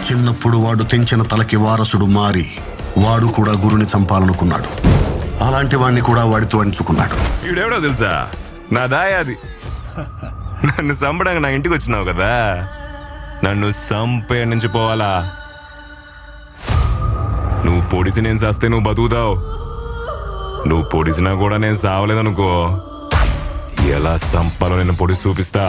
చిన్నప్పుడు వాడు తెంచిన తలకి వారసుడు మారి వాడు కూడా గురుని చంపాలనుకున్నాడు. అలాంటి వాడిని కూడా వాడితో అంచుకున్నాడు. ఈడెవడో తెలుసా, నా దాయాది. నన్ను చంపడానికి నా ఇంటికి వచ్చినావు కదా, నన్ను చంపే నుంచి పోవాలా? నువ్వు పొడిసి నేను చస్తే నువ్వు బతుకుతావు, నువ్వు పొడిసినా కూడా నేను సావలేదనుకో, ఎలా చంపాలో నేను పొడిసి చూపిస్తా.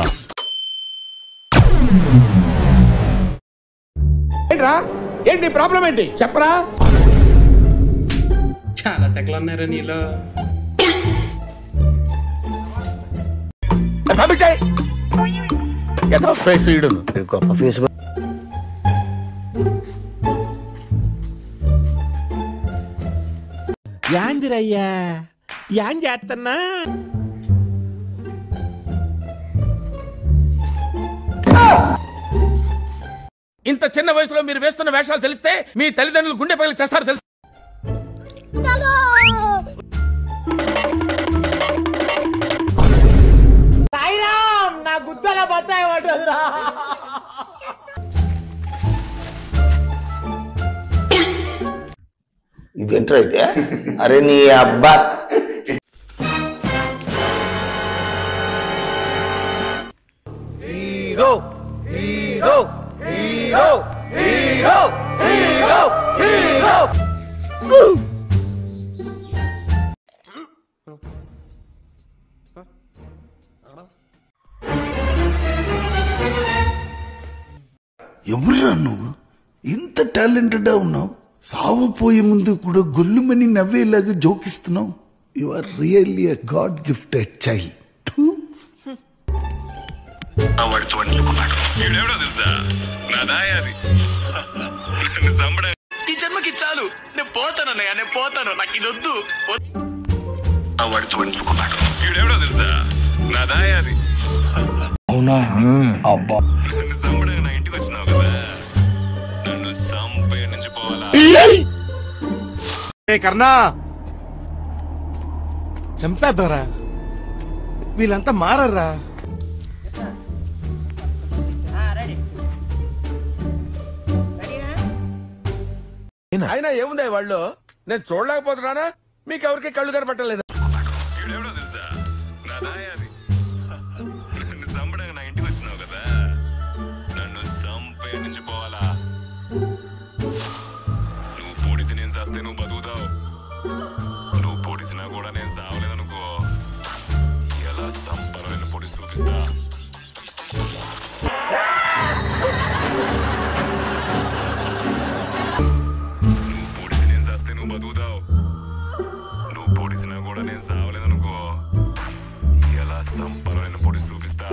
ఏంటి ప్రాబ్లం ఏంటి చెప్పరా? చాలా సెకలు ఉన్నారా నీలో? గొప్ప ఫేస్ యాందిరయ్యా యాం చేస్తున్నా? ఇంత చిన్న వయసులో మీరు వేస్తున్న వేషాలు తెలిస్తే మీ తల్లిదండ్రులు గుండె పగిలి చేస్తారు తెలుసు. నా గుద్దల బత్తాయి పడ్డదురా. ఇదేంట్రా అయితే? అరే నీ అబ్బా hero hero hero hero hero hero. ఎవరురా నువ్వు? ఇంత టాలెంటెడ్ ఉన్నావు, సావపోయే ముందు కూడా గొల్లుమని నవ్వేలాగా జోకిస్తున్నావు. You are really a god gifted child. వాడితో అంచుకున్నాడు. ఈడెవడో తెలుసా, నా దాయాది. నన్ను చంపడానికి ఈ జన్మకి చాలు, నేను పోతానన్నయ్య, నేను పోతాను, నాకు ఇది వద్దు. వాడితో అంచుకున్నాడు. ఈడెవడో తెలుసా, నా దాయాది. అవునా? అబ్బా నన్ను చంపడానికి నా ఇంటికి వచ్చినావు కదా, నన్ను చంపే నుంచి పోవాలా? కర్ణా చంపేద్దారా, వీళ్ళంతా మారర్రా. అయినా ఏముంది వాళ్ళు, నేను చూడలేకపోతున్నానా? మీకు ఎవరికి కళ్ళు కనపట్టలేదు. ఈడెవడో తెలుసా, నా దాయాది. నన్ను చంపడానికి నా ఇంటికి వచ్చినావు కదా, నన్ను చంపే నుంచి పోవాలా? నువ్వు పొడిసి నేను చస్తే నువ్వు బతుకుతావు, నువ్వు పొడిసినా కూడా నేను సావలేదనుకో, ఎలా చంపాలో నేను పొడిసి చూపిస్తా. నువ్వు పొడిసి నేను చస్తే నువ్వు బతుకుతావు, నువ్వు పొడిసినా కూడా నేను సావలేదనుకో, ఎలా చంపాలో నేను పొడిసి చూపిస్తా.